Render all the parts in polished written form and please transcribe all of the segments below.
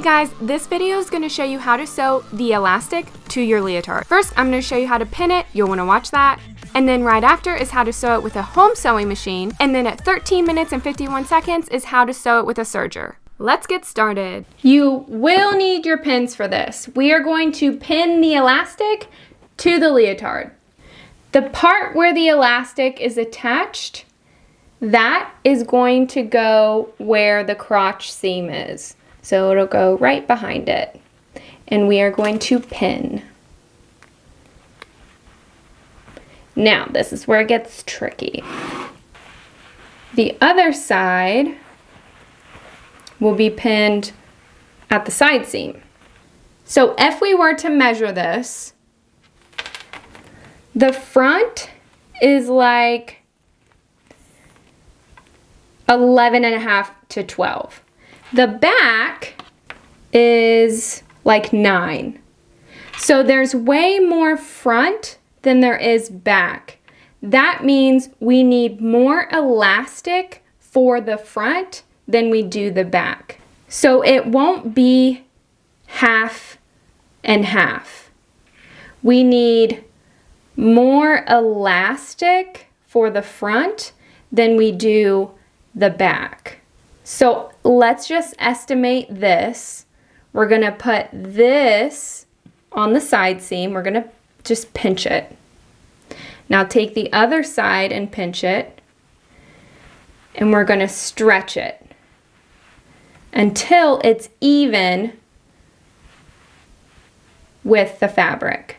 Hey guys, this video is going to show you how to sew the elastic to your leotard. First, I'm going to show you how to pin it. You'll want to watch that. And then right after is how to sew it with a home sewing machine. And then at 13 minutes and 51 seconds is how to sew it with a serger. Let's get started. You will need your pins for this. We are going to pin the elastic to the leotard. The part where the elastic is attached, that is going to go where the crotch seam is. So it'll go right behind it. And we are going to pin. Now, this is where it gets tricky. The other side will be pinned at the side seam. So if we were to measure this, the front is like 11.5 to 12. The back is like 9. So there's way more front than there is back. That means we need more elastic for the front than we do the back. So it won't be half and half. We need more elastic for the front than we do the back. So let's just estimate this. We're gonna put this on the side seam. We're gonna just pinch it. Now take the other side and pinch it. And we're gonna stretch it until it's even with the fabric.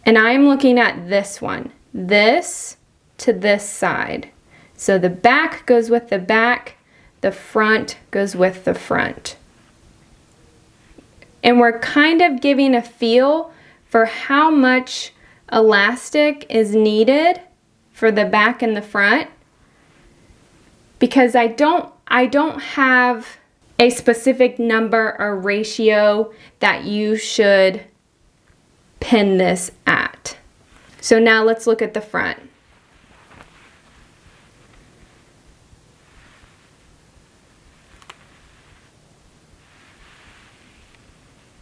And I'm looking at this one, this to this side. So the back goes with the back, the front goes with the front. And we're kind of giving a feel for how much elastic is needed for the back and the front, because I don't have a specific number or ratio that you should pin this at. So now let's look at the front.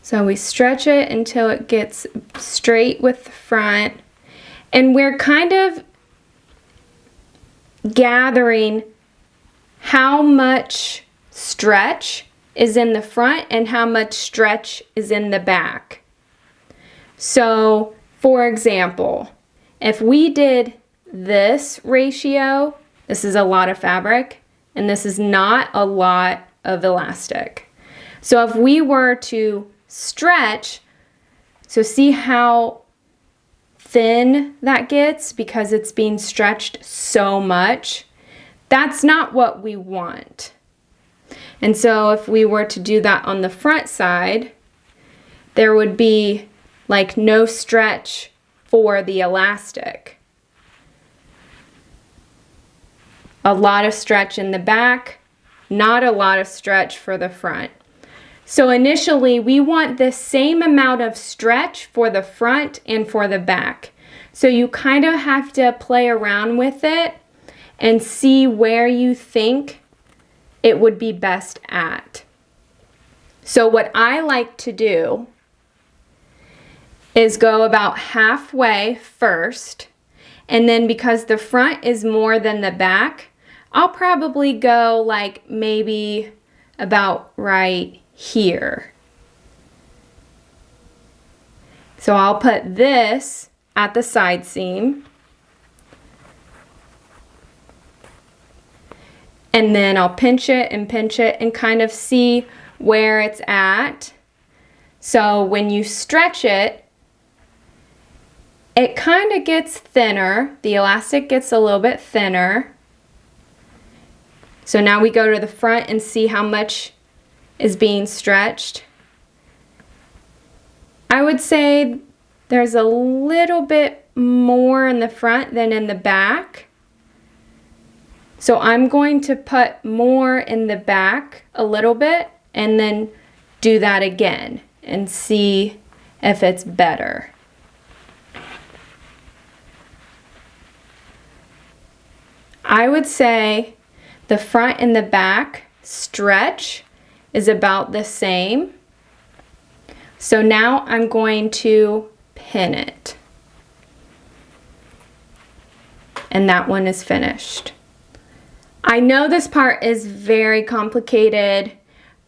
So we stretch it until it gets straight with the front, and we're kind of gathering how much stretch is in the front and how much stretch is in the back. So, for example, if we did this ratio, this is a lot of fabric, and this is not a lot of elastic. So if we were to stretch, so see how thin that gets because it's being stretched so much? That's not what we want. And so if we were to do that on the front side, there would be like no stretch for the elastic. A lot of stretch in the back, not a lot of stretch for the front. So initially, we want the same amount of stretch for the front and for the back. So you kind of have to play around with it and see where you think it would be best at. So what I like to do is go about halfway first, and then because the front is more than the back, I'll probably go like maybe about right here. So I'll put this at the side seam, and then I'll pinch it and kind of see where it's at. So when you stretch it, it kind of gets thinner. The elastic gets a little bit thinner. So now we go to the front and see how much is being stretched. I would say there's a little bit more in the front than in the back. So I'm going to put more in the back a little bit and then do that again and see if it's better. I would say the front and the back stretch is about the same. So now I'm going to pin it. And that one is finished. I know this part is very complicated,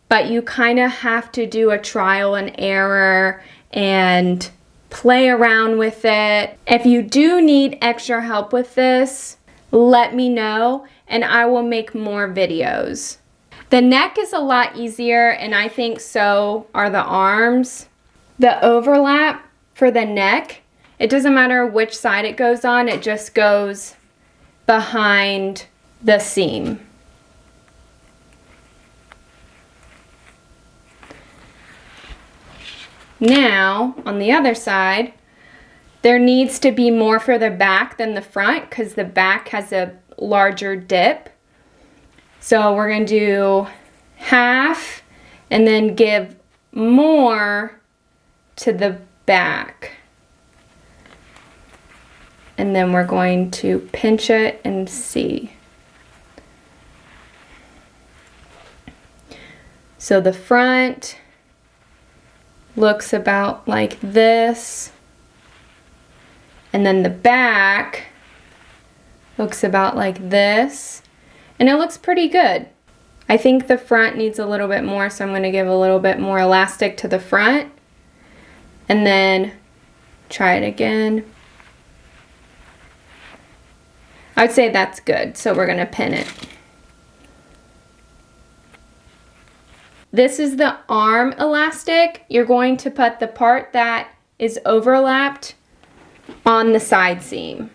but you kind of have to do a trial and error and play around with it. If you do need extra help with this, let me know and I will make more videos. The neck is a lot easier, and I think so are the arms. The overlap for the neck, it doesn't matter which side it goes on, it just goes behind the seam. Now, on the other side, there needs to be more for the back than the front because the back has a larger dip. So we're going to do half and then give more to the back. And then we're going to pinch it and see. So the front looks about like this. And then the back looks about like this. And it looks pretty good. I think the front needs a little bit more, so I'm going to give a little bit more elastic to the front. And then try it again. I would say that's good, so we're going to pin it. This is the arm elastic. You're going to put the part that is overlapped on the side seam,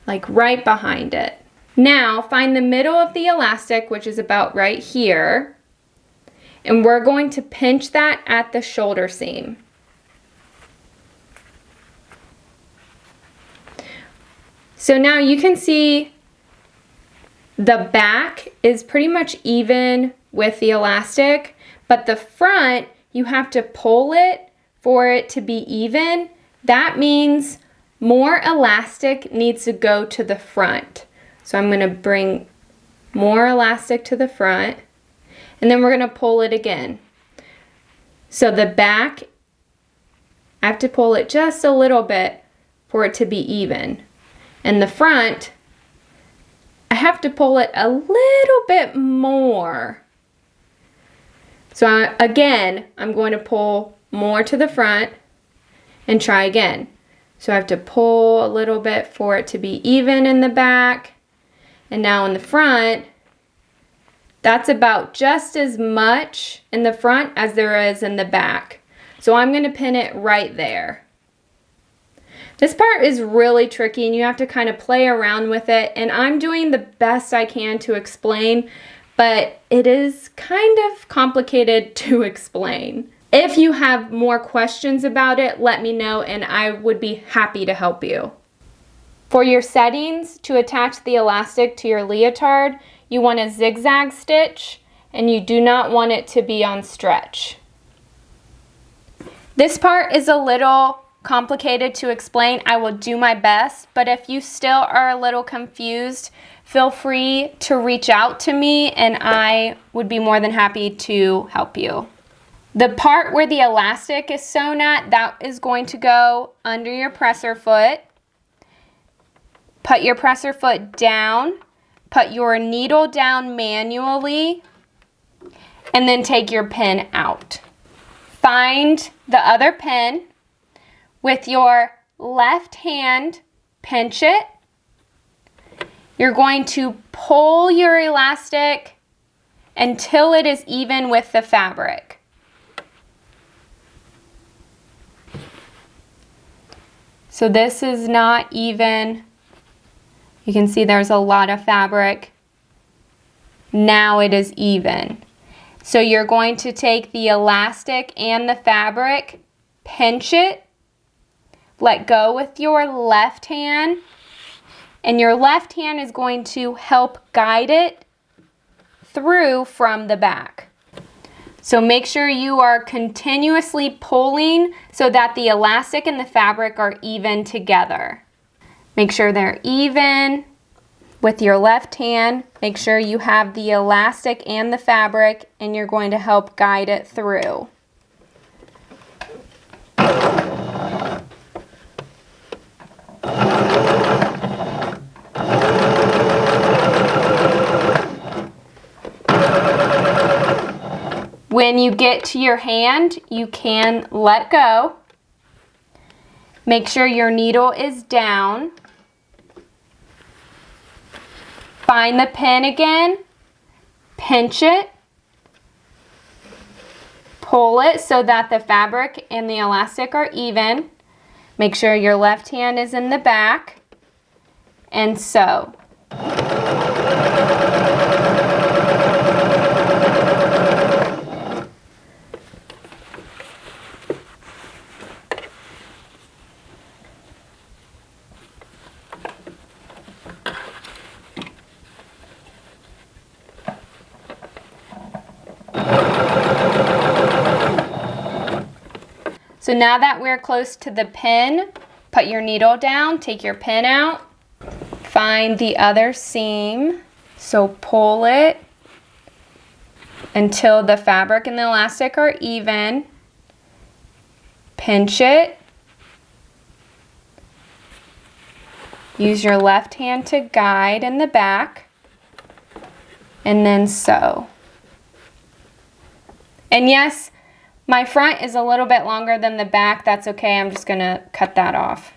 like right behind it. Now find the middle of the elastic, which is about right here, and we're going to pinch that at the shoulder seam. So now you can see the back is pretty much even with the elastic, but the front, you have to pull it for it to be even. That means more elastic needs to go to the front. So I'm going to bring more elastic to the front, and then we're going to pull it again. So the back, I have to pull it just a little bit for it to be even. And the front, I have to pull it a little bit more. So again, I'm going to pull more to the front and try again. So I have to pull a little bit for it to be even in the back. And now in the front, that's about just as much in the front as there is in the back. So I'm going to pin it right there. This part is really tricky and you have to kind of play around with it, and I'm doing the best I can to explain, but it is kind of complicated to explain. If you have more questions about it, let me know and I would be happy to help you. For your settings, to attach the elastic to your leotard, you want a zigzag stitch and you do not want it to be on stretch. This part is a little complicated to explain. I will do my best, but if you still are a little confused, feel free to reach out to me and I would be more than happy to help you. The part where the elastic is sewn at, that is going to go under your presser foot. Put your presser foot down, put your needle down manually, and then take your pin out. Find the other pin. With your left hand, pinch it. You're going to pull your elastic until it is even with the fabric. So this is not even. You can see there's a lot of fabric. Now it is even. So you're going to take the elastic and the fabric, pinch it, let go with your left hand, and your left hand is going to help guide it through from the back. So make sure you are continuously pulling so that the elastic and the fabric are even together. Make sure they're even. With your left hand, make sure you have the elastic and the fabric, and you're going to help guide it through. When you get to your hand, you can let go. Make sure your needle is down. Find the pin again, pinch it, pull it so that the fabric and the elastic are even. Make sure your left hand is in the back, and sew. So now that we're close to the pin, put your needle down, take your pin out, find the other seam, so pull it until the fabric and the elastic are even, pinch it, use your left hand to guide in the back, and then sew. And yes, my front is a little bit longer than the back. That's okay. I'm just going to cut that off.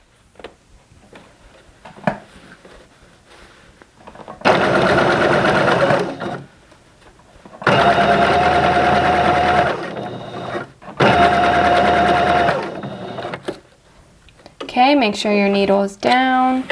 Okay, make sure your needle is down.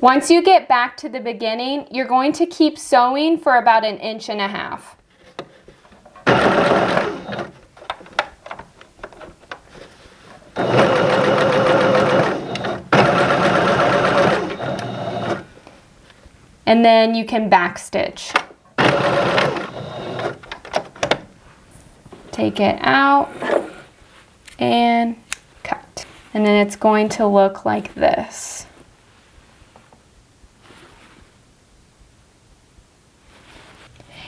Once you get back to the beginning, you're going to keep sewing for about 1.5 inches. And then you can backstitch. Take it out and cut. And then it's going to look like this.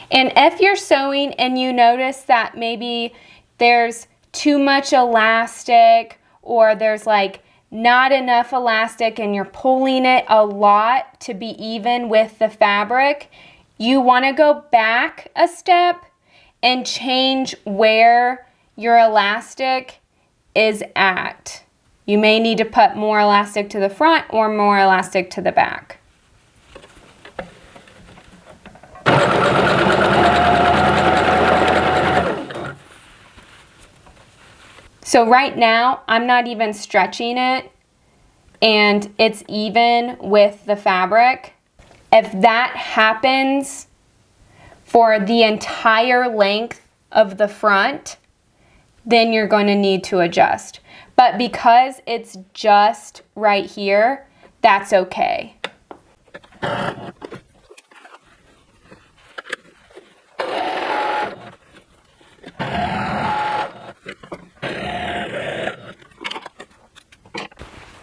And if you're sewing and you notice that maybe there's too much elastic or there's like not enough elastic and you're pulling it a lot to be even with the fabric, you want to go back a step and change where your elastic is at. You may need to put more elastic to the front or more elastic to the back. So right now, I'm not even stretching it, and it's even with the fabric. If that happens for the entire length of the front, then you're going to need to adjust. But because it's just right here, that's okay.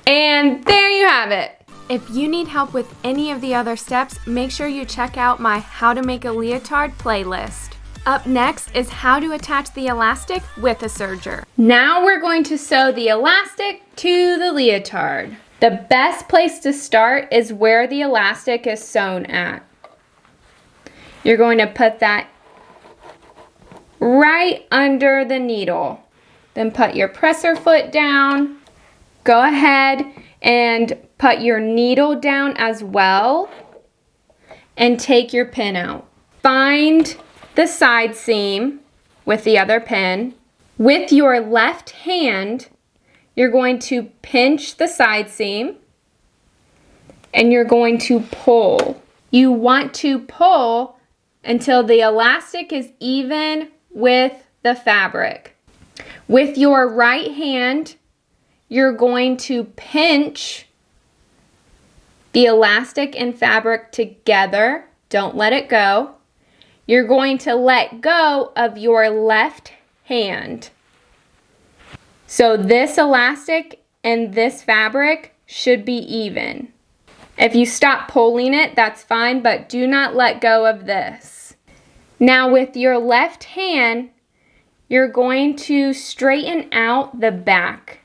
And there you have it. If you need help with any of the other steps, make sure you check out my How to Make a Leotard playlist. Up next is how to attach the elastic with a serger. Now we're going to sew the elastic to the leotard. The best place to start is where the elastic is sewn at. You're going to put that right under the needle. Then put your presser foot down. Go ahead and put your needle down as well and take your pin out. Find the side seam with the other pin. With your left hand, you're going to pinch the side seam and you're going to pull. You want to pull until the elastic is even with the fabric. With your right hand, you're going to pinch the elastic and fabric together. Don't let it go. You're going to let go of your left hand. So this elastic and this fabric should be even. If you stop pulling it, that's fine, but do not let go of this. Now with your left hand, you're going to straighten out the back,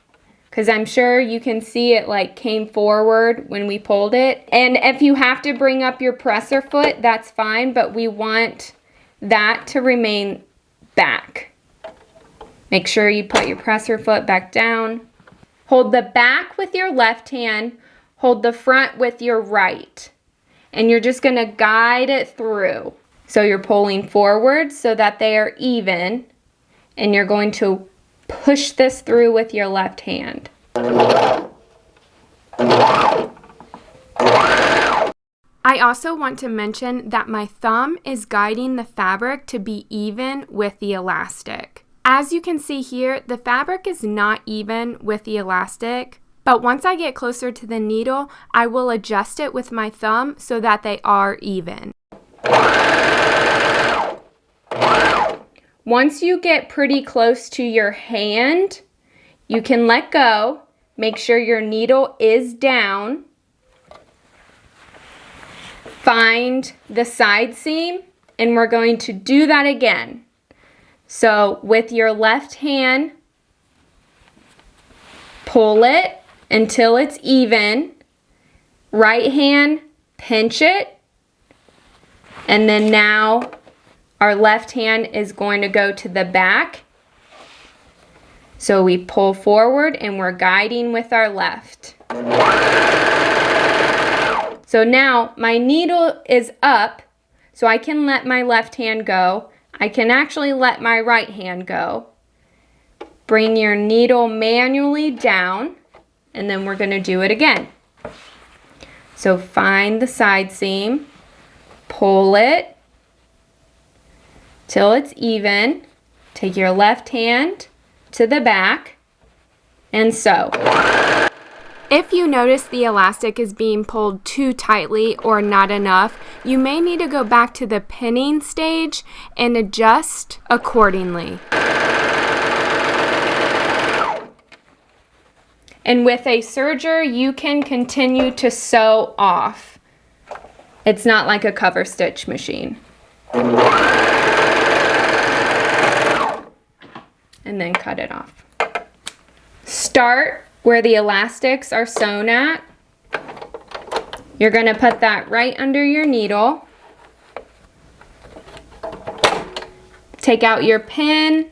because I'm sure you can see it like came forward when we pulled it. And if you have to bring up your presser foot, that's fine, but we want that to remain back. Make sure you put your presser foot back down. Hold the back with your left hand, hold the front with your right. And you're just gonna guide it through. So you're pulling forward so that they are even, and you're going to push this through with your left hand. I also want to mention that my thumb is guiding the fabric to be even with the elastic. As you can see here, the fabric is not even with the elastic, but once I get closer to the needle, I will adjust it with my thumb so that they are even. Once you get pretty close to your hand, you can let go. Make sure your needle is down. Find the side seam, and we're going to do that again. So with your left hand, pull it until it's even. Right hand, pinch it. And then now our left hand is going to go to the back. So we pull forward and we're guiding with our left. So now my needle is up, so I can let my left hand go. I can actually let my right hand go. Bring your needle manually down, and then we're going to do it again. So find the side seam, pull it till it's even. Take your left hand to the back, and sew. If you notice the elastic is being pulled too tightly or not enough, you may need to go back to the pinning stage and adjust accordingly. And with a serger, you can continue to sew off. It's not like a cover stitch machine. And then cut it off. Start where the elastics are sewn at. You're going to put that right under your needle. Take out your pin,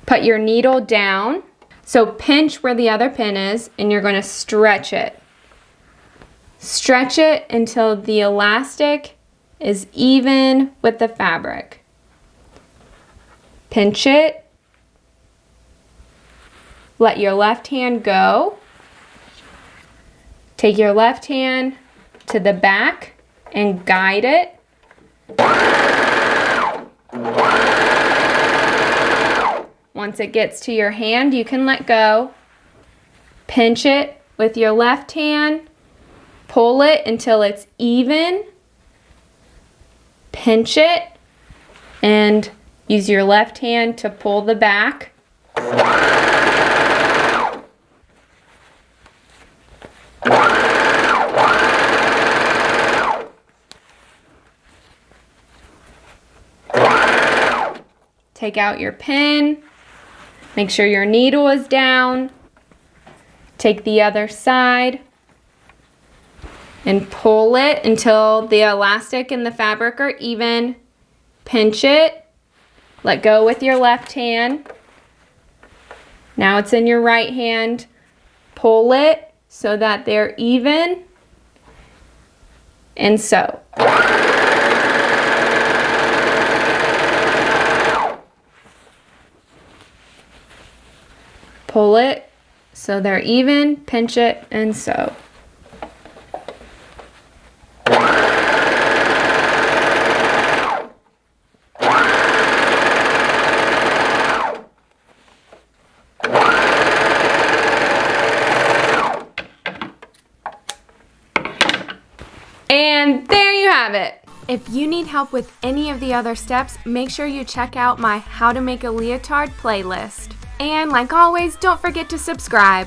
put your needle down. So pinch where the other pin is, and you're going to stretch it. Stretch it until the elastic is even with the fabric. Pinch it. Let your left hand go. Take your left hand to the back and guide it. Once it gets to your hand, you can let go. Pinch it with your left hand. Pull it until it's even. Pinch it and use your left hand to pull the back. Take out your pin, make sure your needle is down, take the other side and pull it until the elastic and the fabric are even. Pinch it, let go with your left hand. Now it's in your right hand. Pull it so that they're even and sew. Pull it so they're even, pinch it, and sew. have it. If you need help with any of the other steps, make sure you check out my How to Make a Leotard playlist. And like always, don't forget to subscribe.